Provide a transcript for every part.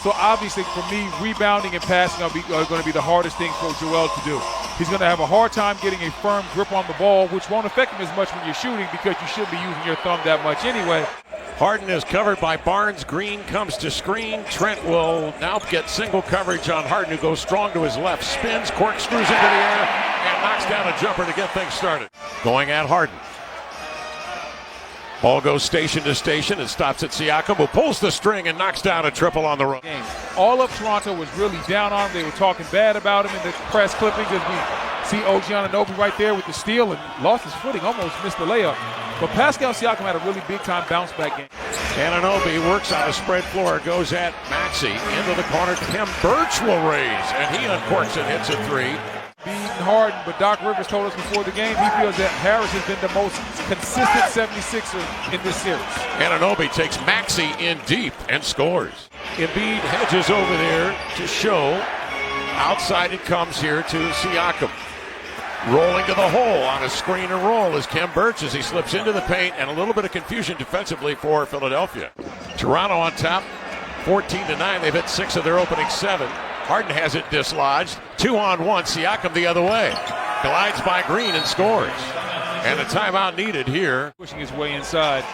So obviously for me, rebounding and passing are going to be the hardest thing for Joel to do. He's going to have a hard time getting a firm grip on the ball, which won't affect him as much when you're shooting because you shouldn't be using your thumb that much anyway. Harden is covered by Barnes. Green comes to screen. Trent will now get single coverage on Harden, who goes strong to his left, spins, corkscrews into the air, and knocks down a jumper to get things started. Going at Harden. Ball goes station to station and stops at Siakam, who pulls the string and knocks down a triple on the run. All of Toronto was really down on him. They were talking bad about him in the press clippings as we see OG Anunoby right there with the steal and lost his footing, almost missed the layup. But Pascal Siakam had a really big-time bounce-back game. Anunoby works on a spread floor, goes at Maxey into the corner. Tim Birch will raise, and he uncorks and hits a three. Beating Harden, but Doc Rivers told us before the game he feels that Harris has been the most consistent 76er in this series. Anunoby takes Maxey in deep and scores. Embiid hedges over there to show. Outside it comes here to Siakam. Rolling to the hole on a screen and roll is Kem Birch as he slips into the paint, and a little bit of confusion defensively for Philadelphia. Toronto on top, 14-9. They've hit 6 of their opening 7. Harden has it dislodged. 2-on-1. Siakam the other way. Glides by Green and scores. And a timeout needed here. Pushing his way inside,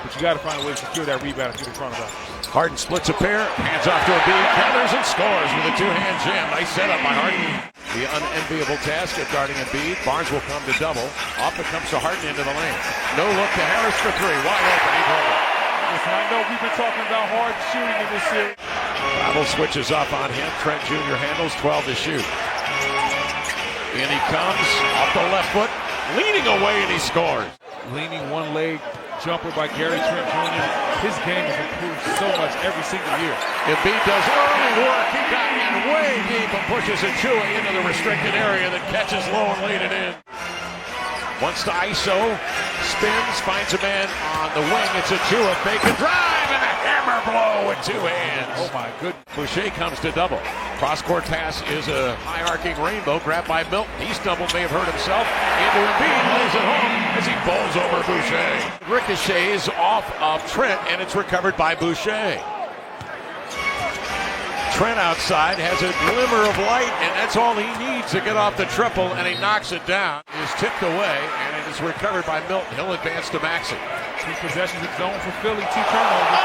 but you got to find a way to secure that rebound if you're the front of us. Harden splits a pair, hands off to Embiid, gathers and scores with a two-hand jam. Nice setup by Harden. The unenviable task of guarding Embiid. Barnes will come to double. Off it comes to Harden into the lane. No look to Harris for 3. Wide open. He broke it. Listen, I know we've been talking about hard shooting in this series. Travel switches up on him. Trent Jr. handles 12 to shoot. In he comes off the left foot, leaning away, and he scores. Leaning one leg jumper by Gary Trent Jr. His game has improved so much every single year. Embiid does early work. He got in way deep and pushes Achua into the restricted area that catches low and laid it in. Wants to ISO, spins, finds a man on the wing. It's Achua, fake a drive, and a hammer blow with 2 hands. Oh my goodness. Boucher comes to double. Cross-court pass is a high-arcing rainbow grabbed by Milton. He stumbled, may have hurt himself. Into Embiid, lays it home as he bowls over Boucher. Ricochets off of Trent, and it's recovered by Boucher. Trent outside has a glimmer of light, and that's all he needs to get off the triple, and he knocks it down. It is tipped away, and it is recovered by Milton. He'll advance to Maxey. 2 possessions of zone for Philly, 2 turnovers.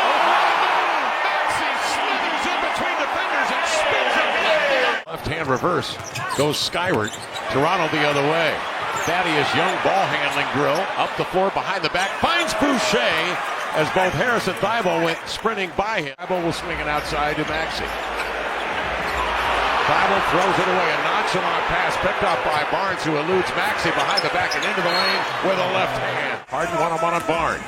Maxey slithers in between defenders and spins it left. Left-hand reverse goes skyward. Toronto the other way. Thaddeus Young ball handling drill. Up the floor behind the back. Finds Boucher as both Harris and Thibault went sprinting by him. Thibault will swing it outside to Maxey. Thibault throws it away. A nonchalant pass picked up by Barnes, who eludes Maxey behind the back and into the lane with a left hand. Harden one-on-one on Barnes.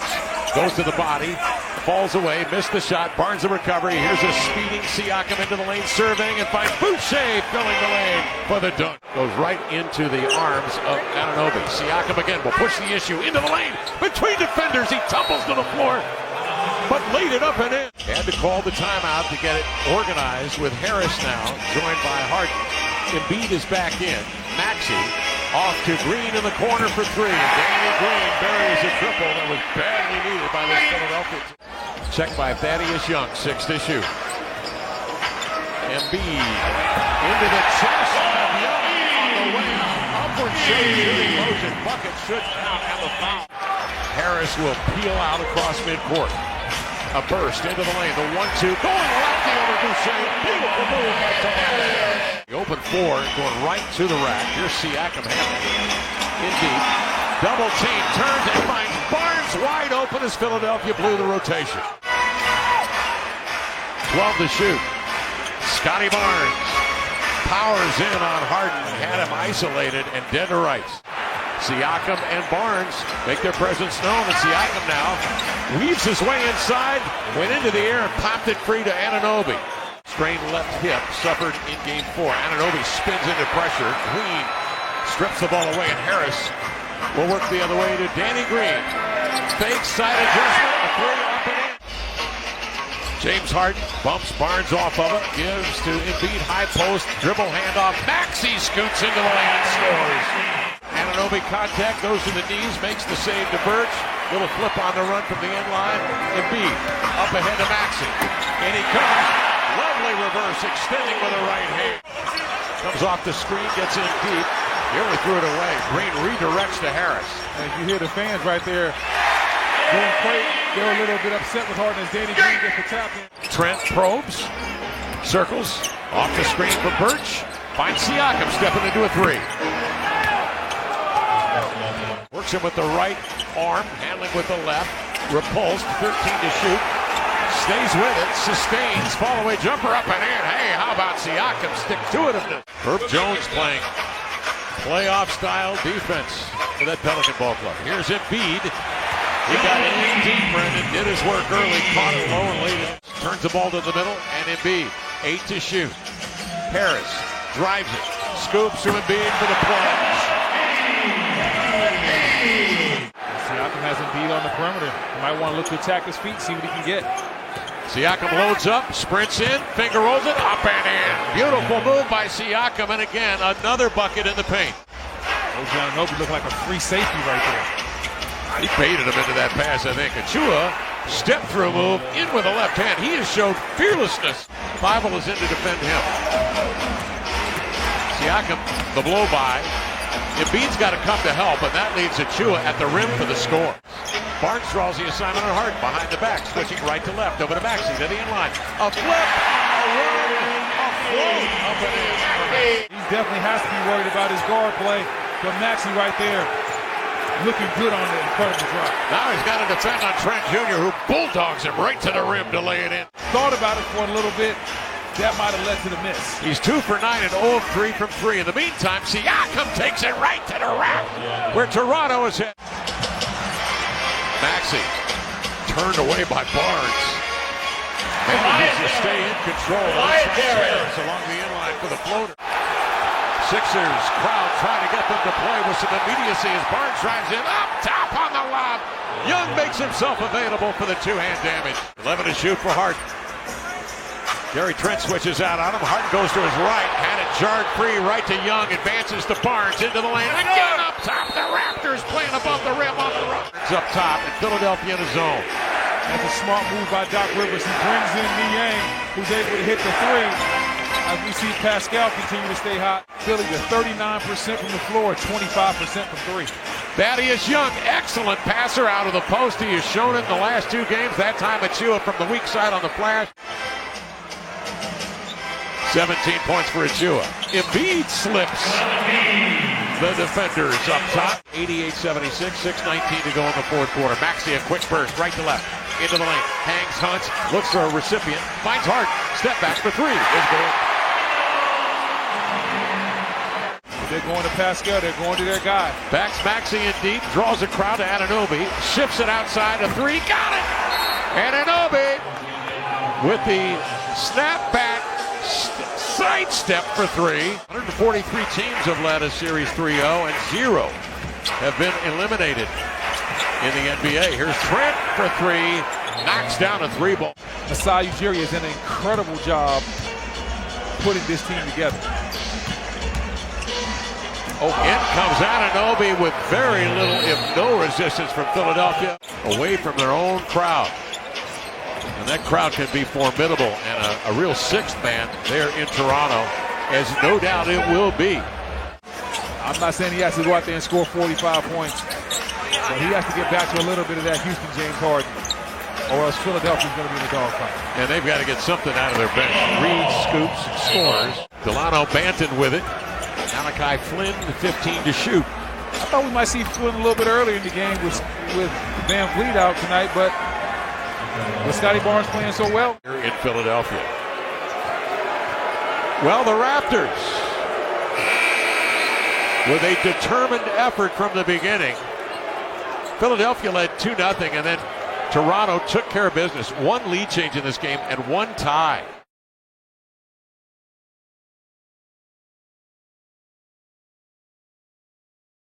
Goes to the body. Falls away. Missed the shot. Barnes the recovery. Here's a speeding Siakam into the lane, surveying, and finds Boucher filling the lane for the dunk. Goes right into the arms of Anunoby. Siakam again will push the issue into the lane. Between defenders, he tumbles to the floor, but laid it up and in. Had to call the timeout to get it organized with Harris now, joined by Harden. Embiid is back in. Maxey off to Green in the corner for 3. Danny Green buries a triple that was badly needed by the Philadelphia team. Checked by Thaddeus Young, 6 to shoot. Embiid into the chest of Young on the way out. Upward shooting motion. Bucket should count and the foul. Harris will peel out across midcourt. A burst into the lane. The 1-2 going lefty over Boucher. Beautiful move by Toronto. The open 4 going right to the rack. Here's Siakam handling in deep. Double team turns and finds Barnes wide open as Philadelphia blew the rotation. 12 to shoot. Scotty Barnes powers in on Harden. Had him isolated and dead to rights. Siakam and Barnes make their presence known, and Siakam now weaves his way inside, went into the air and popped it free to Anunoby. Strained left hip suffered in game 4. Anunoby spins into pressure. Green strips the ball away, and Harris will work the other way to Danny Green. Fake side adjustment, a 3 up and in. James Harden bumps Barnes off of it, gives to Embiid, high post, dribble handoff. Maxey scoots into the lane and scores. Anunoby contact, goes to the knees, makes the save to Birch. Little flip on the run from the end line. Embiid up ahead to Maxey. And he comes. Davis extending with a right hand. Comes off the screen, gets in deep. He only threw it away. Green redirects to Harris. And you hear the fans right there going crazy. They're a little bit upset with Harden as Danny Green gets the tap in. Trent probes, circles, off the screen for Birch. Finds Siakam stepping into a three. Works him with the right arm, handling with the left. Repulsed, 13 to shoot. Stays with it, sustains, fall away jumper up and in. Hey, how about Siakam stick-to-itiveness? Herb Jones playing playoff style defense for that Pelican ball club. Here's Embiid. He got in deep, Brendan, did his work early, caught it low and late. Turns the ball to the middle, and Embiid, 8 to shoot. Harris drives it, scoops to Embiid for the plunge. Siakam has Embiid on the perimeter. He might want to look to attack his feet, see what he can get. Siakam loads up, sprints in, finger rolls it, up and in. Beautiful move by Siakam, and again, another bucket in the paint. Ojananobi looked like a free safety right there. He baited him into that pass, I think. Achua, step-through move, in with the left hand. He has showed fearlessness. Bible is in to defend him. Siakam, the blow-by. Embiid's got to come to help, and that leaves Achua at the rim for the score. Barnes draws the assignment on Harden behind the back, switching right to left, over to Maxey, to the inline. A flip, a run, a float, up and in. He definitely has to be worried about his guard play, but Maxey right there looking good on the incredible drop. Now he's got to defend on Trent Jr., who bulldogs him right to the rim to lay it in. Thought about it for a little bit. That might have led to the miss. He's 2 for 9 and 0 of 3 from 3. In the meantime, Siakam takes it right to the rack, where Toronto is hit. Maxey turned away by Barnes. Manages to stay in control. Harris along the inline for the floater. Sixers crowd trying to get them to play with some immediacy as Barnes drives in up top on the lob. Young makes himself available for the two-hand damage. 11 to shoot for Harden. Gary Trent switches out on him. Harden goes to his right. Had it jarred free right to Young. Advances to Barnes into the lane. Again up top. The Raptors playing above the rim on the run. It's up top and Philadelphia in the zone. That's a smart move by Doc Rivers. He brings in Niang, who's able to hit the three. As we see Pascal continue to stay hot. Philly to 39% from the floor, 25% from three. Thaddeus Young, excellent passer out of the post. He has shown it in the last 2 games. That time Achua from the weak side on the flash. 17 points for Achua. Embiid slips the defenders up top. 88-76, 6:19 to go in the fourth quarter. Maxey a quick burst, right to left, into the lane. Hangs, hunts, looks for a recipient, finds Harden. Step back for 3. Is good. They're going to Pascal, they're going to their guy. Backs Maxey in deep, draws a crowd to Anunoby, shifts it outside, a 3, got it! Anunoby with the snap back sidestep for 3. 143 teams have led a series 3-0, and 0 have been eliminated in the NBA. Here's Trent for 3, knocks down a 3-ball. Masai Ujiri has done an incredible job putting this team together. Oh, in comes Anunoby with very little, if no resistance from Philadelphia, away from their own crowd. And that crowd can be formidable and a real sixth man there in Toronto, as no doubt it will be. I'm not saying he has to go out there and score 45 points, but he has to get back to a little bit of that Houston James Harden, or else Philadelphia's going to be in the dogfight. And they've got to get something out of their bench. Reed scoops, scores. Delano Banton with it. Malachi Flynn, 15 to shoot. I thought we might see Flynn a little bit earlier in the game with Van Vliet out tonight, but with Scotty Barnes playing so well in Philadelphia. Well, the Raptors, with a determined effort from the beginning. Philadelphia led 2-0, and then Toronto took care of business. 1 lead change in this game and 1 tie.